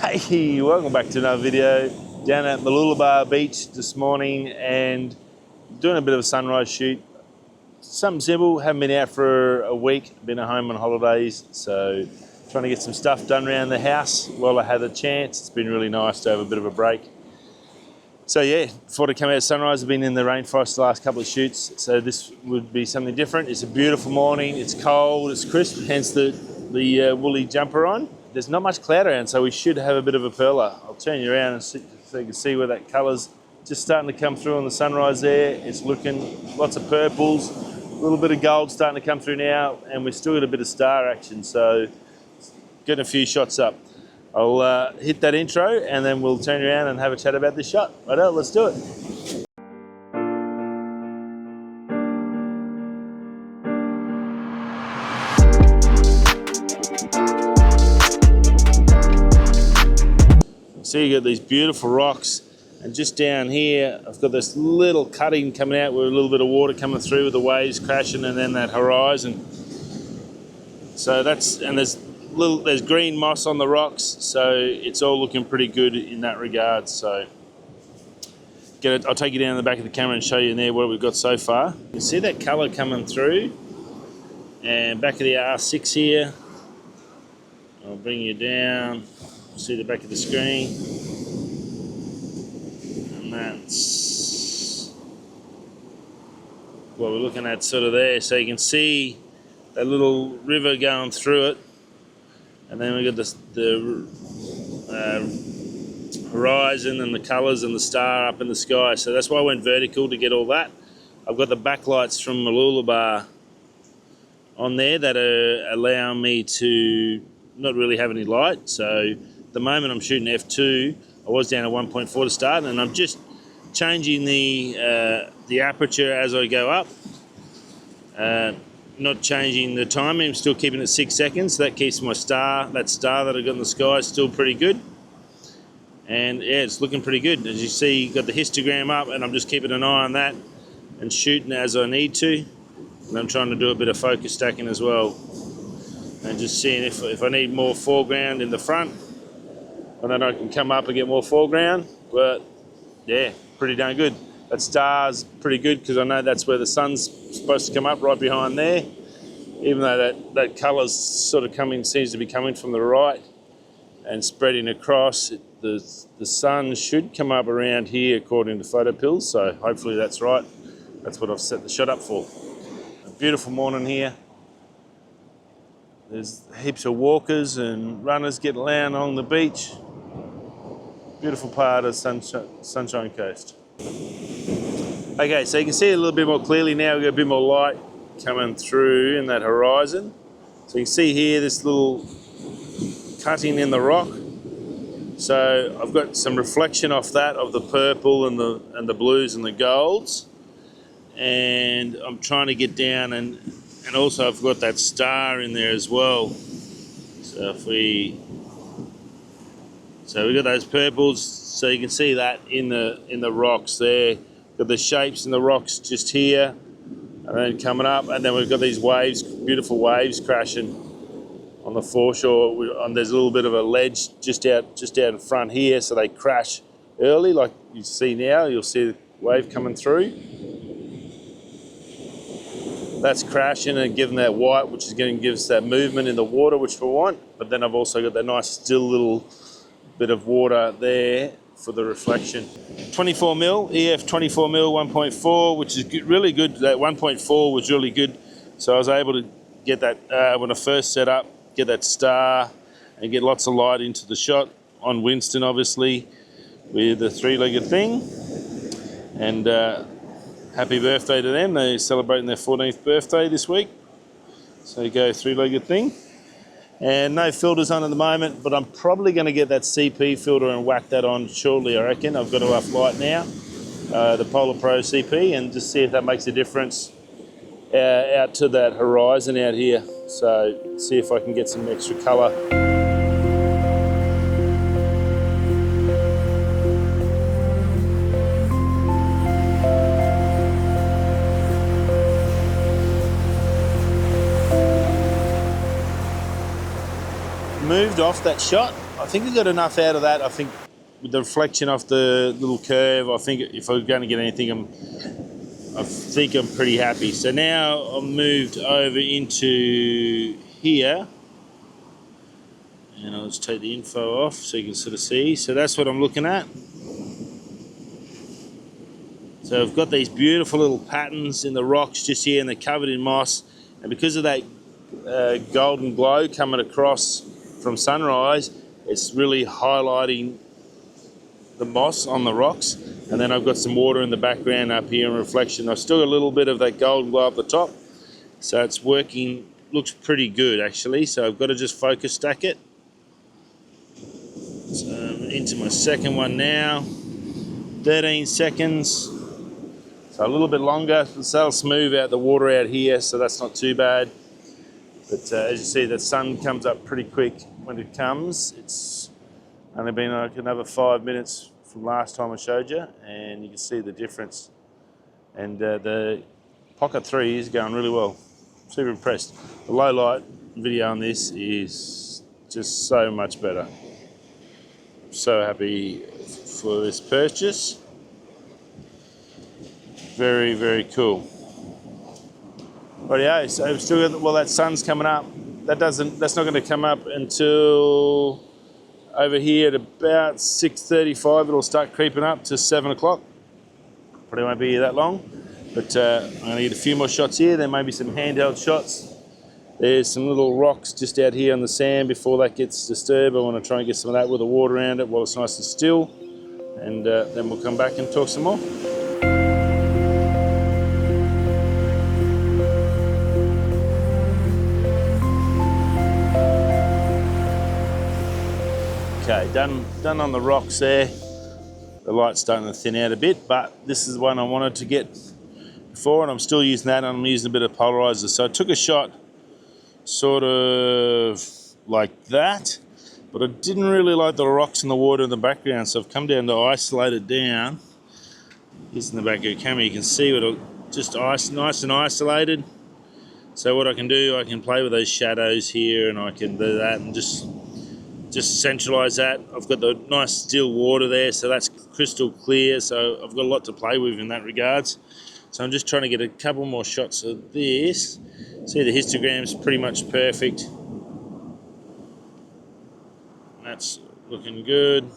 Hey, welcome back to another video. Down at Luminar beach this morning and doing a bit of a sunrise shoot. Something simple, haven't been out for a week, been at home on holidays, so trying to get some stuff done around the house while I had the chance. It's been really nice to have a bit of a break. So yeah, thought I'd come out at sunrise. I've been in the rainforest the last couple of shoots, so this would be something different. It's a beautiful morning, it's cold, it's crisp, hence the woolly jumper on. There's not much cloud around, so we should have a bit of a perler. I'll turn you around and see, so you can see where that colour's just starting to come through on the sunrise there. It's looking, lots of purples, a little bit of gold starting to come through now, and we've still got a bit of star action, so getting a few shots up. I'll hit that intro and then we'll turn around and have a chat about this shot. Righto, let's do it. So you got these beautiful rocks, and just down here I've got this little cutting coming out with a little bit of water coming through with the waves crashing, and then that horizon. So that's, and there's green moss on the rocks, so it's all looking pretty good in that regard. So I'll take you down the back of the camera and show you in there what we've got so far. You can see that colour coming through, and back of the R6 here. I'll bring you down. See the back of the screen, and that's what we're looking at sort of there. So you can see that little river going through it, and then we've got the horizon and the colours and the star up in the sky. So that's why I went vertical, to get all that. I've got the backlights from Luminar on there that are allowing me to not really have any light. So at the moment I'm shooting f2. I was down at 1.4 to start, and I'm just changing the aperture as I go up. Not changing the timing, I'm still keeping it 6 seconds. So that keeps my star, that star that I got in the sky, still pretty good. And yeah, it's looking pretty good. As you see, you've got the histogram up, and I'm just keeping an eye on that and shooting as I need to. And I'm trying to do a bit of focus stacking as well, and just seeing if I need more foreground in the front, and then I can come up and get more foreground. But yeah, pretty darn good. That star's pretty good because I know that's where the sun's supposed to come up, right behind there. Even though that colour's sort of seems to be coming from the right and spreading across, the sun should come up around here according to photo pills, so hopefully that's right. That's what I've set the shot up for. A beautiful morning here. There's heaps of walkers and runners getting around along the beach. Beautiful part of Sunshine Coast. Okay, so you can see it a little bit more clearly now. We've got a bit more light coming through in that horizon. So you can see here this little cutting in the rock. So I've got some reflection off that, of the purple and the blues and the golds. And I'm trying to get down, and also I've got that star in there as well. So we've got those purples, so you can see that in the rocks there. Got the shapes in the rocks just here, and then coming up, and then we've got these waves, beautiful waves crashing on the foreshore. There's a little bit of a ledge just out in front here, so they crash early, like you see now. You'll see the wave coming through. That's crashing and giving that white, which is going to give us that movement in the water, which we want. But then I've also got that nice still little bit of water there for the reflection. 24mm EF24mm F1.4, which is really good. That 1.4 was really good, so I was able to get that when I first set up, get that star and get lots of light into the shot on Winston, obviously, with the three-legged thing. And happy birthday to them. They're celebrating their 14th birthday this week. So you go three-legged thing. And no filters on at the moment, but I'm probably going to get that CP filter and whack that on shortly, I reckon. I've got enough light now, the Polar Pro CP, and just see if that makes a difference out to that horizon out here. So see if I can get some extra colour. Moved off that shot I think I got enough out of that. I think with the reflection off the little curve, I think if I was going to get anything, I think I'm pretty happy. So now I've moved over into here, and I'll just take the info off so you can sort of see. So that's what I'm looking at. So I've got these beautiful little patterns in the rocks just here, and they're covered in moss. And because of that golden glow coming across from sunrise, it's really highlighting the moss on the rocks. And then I've got some water in the background up here in reflection. I've still got a little bit of that golden glow up the top. So it's working, looks pretty good actually. So I've got to just focus stack it. So I'm into my second one now. 13 seconds. So a little bit longer, so that'll smooth out the water out here, so that's not too bad. But as you see, the sun comes up pretty quick when it comes. It's only been like another 5 minutes from last time I showed you, and you can see the difference. And the Pocket 3 is going really well. Super impressed. The low light video on this is just so much better. I'm so happy for this purchase. Very, very cool. Rightio, so we've still got, well, that sun's coming up. That's not going to come up until over here at about 6:35. It'll start creeping up to 7 o'clock. Probably won't be here that long, but I'm going to get a few more shots here. There may be some handheld shots. There's some little rocks just out here on the sand before that gets disturbed. I want to try and get some of that with the water around it while it's nice and still, and then we'll come back and talk some more. Okay, done on the rocks there. The light's starting to thin out a bit, but this is the one I wanted to get before, and I'm still using that, and I'm using a bit of polarizer. So I took a shot sort of like that, but I didn't really like the rocks and the water in the background, so I've come down to isolate it down. Here's in the back of the camera, you can see what just nice and isolated. So what I can do, I can play with those shadows here, and I can do that and just centralize that. I've got the nice still water there, so that's crystal clear, so I've got a lot to play with in that regards. So I'm just trying to get a couple more shots of this. See, the histogram's pretty much perfect. That's looking good.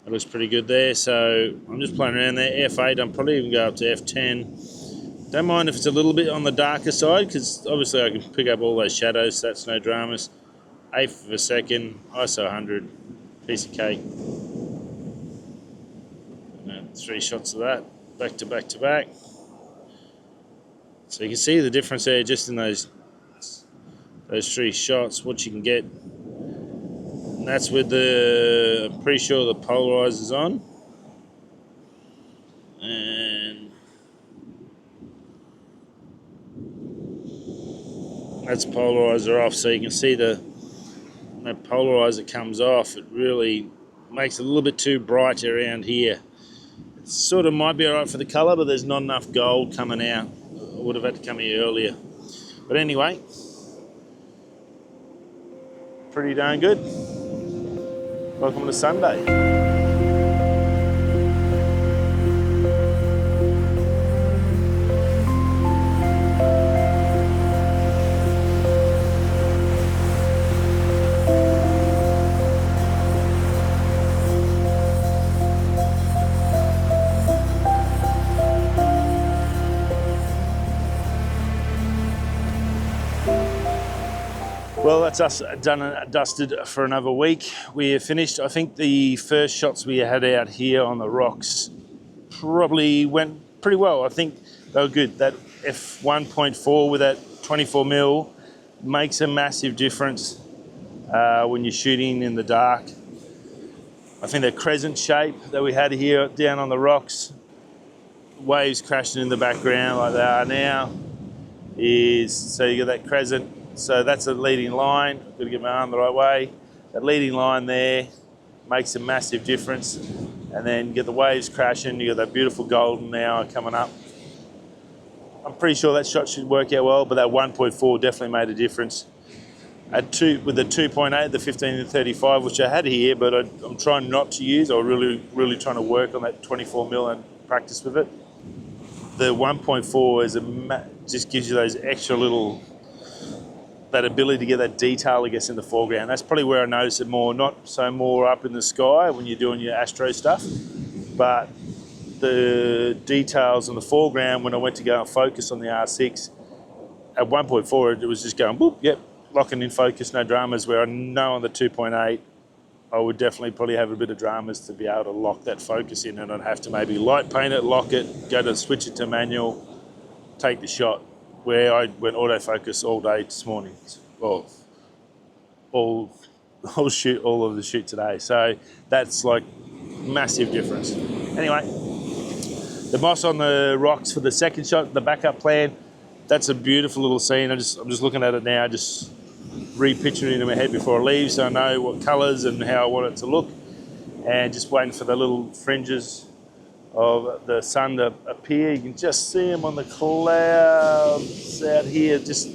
That looks pretty good there, so I'm just playing around there. F8, I'm probably even go up to F10. Don't mind if it's a little bit on the darker side, because obviously I can pick up all those shadows, so that's no dramas. 1/8 of a second, ISO 100, piece of cake. And 3 shots of that, back to back to back. So you can see the difference there just in those 3 shots, what you can get. And that's with the, I'm pretty sure the polarizer's on. And that's polarizer off, so you can see that polarizer comes off. It really makes it a little bit too bright around here. It sort of might be alright for the colour, but there's not enough gold coming out. I would have had to come here earlier. But anyway, pretty darn good. Welcome to Sunday. Well, that's us done and dusted for another week. We have finished. I think the first shots we had out here on the rocks probably went pretty well. I think they were good. That F1.4 with that 24mm makes a massive difference when you're shooting in the dark. I think the crescent shape that we had here down on the rocks, waves crashing in the background like they are now, is, so you get that crescent. So that's a leading line. I've got to get my arm the right way. That leading line there makes a massive difference. And then get the waves crashing. You got that beautiful golden hour coming up. I'm pretty sure that shot should work out well, but that 1.4 definitely made a difference. with the 2.8, the 15-35, which I had here, but I'm trying not to use. I'm really trying to work on that 24mm and practice with it. The 1.4 is just gives you those extra little, that ability to get that detail, I guess, in the foreground. That's probably where I notice it more, not so more up in the sky when you're doing your astro stuff, but the details in the foreground when I went to go and focus on the R6, at 1.4 it was just going, boop, yep, locking in focus, no dramas, where I know on the 2.8, I would definitely probably have a bit of dramas to be able to lock that focus in, and I'd have to maybe light paint it, lock it, go to switch it to manual, take the shot, where I went autofocus all day this morning. Well, I'll shoot all of the shoot today. So that's like massive difference. Anyway, the moss on the rocks for the second shot, the backup plan, that's a beautiful little scene. I'm just looking at it now, just repicturing it in my head before I leave, so I know what colours and how I want it to look, and just waiting for the little fringes of the sun to appear. You can just see them on the clouds out here, just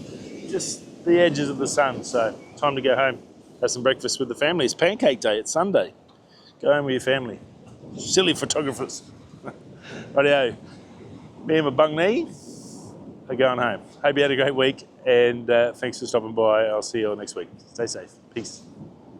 the edges of the sun. So time to go home, have some breakfast with the family. It's pancake day, it's Sunday. Go home with your family. Silly photographers. Rightio, me and my bung knee are going home. Hope you had a great week, and thanks for stopping by. I'll see you all next week. Stay safe. Peace.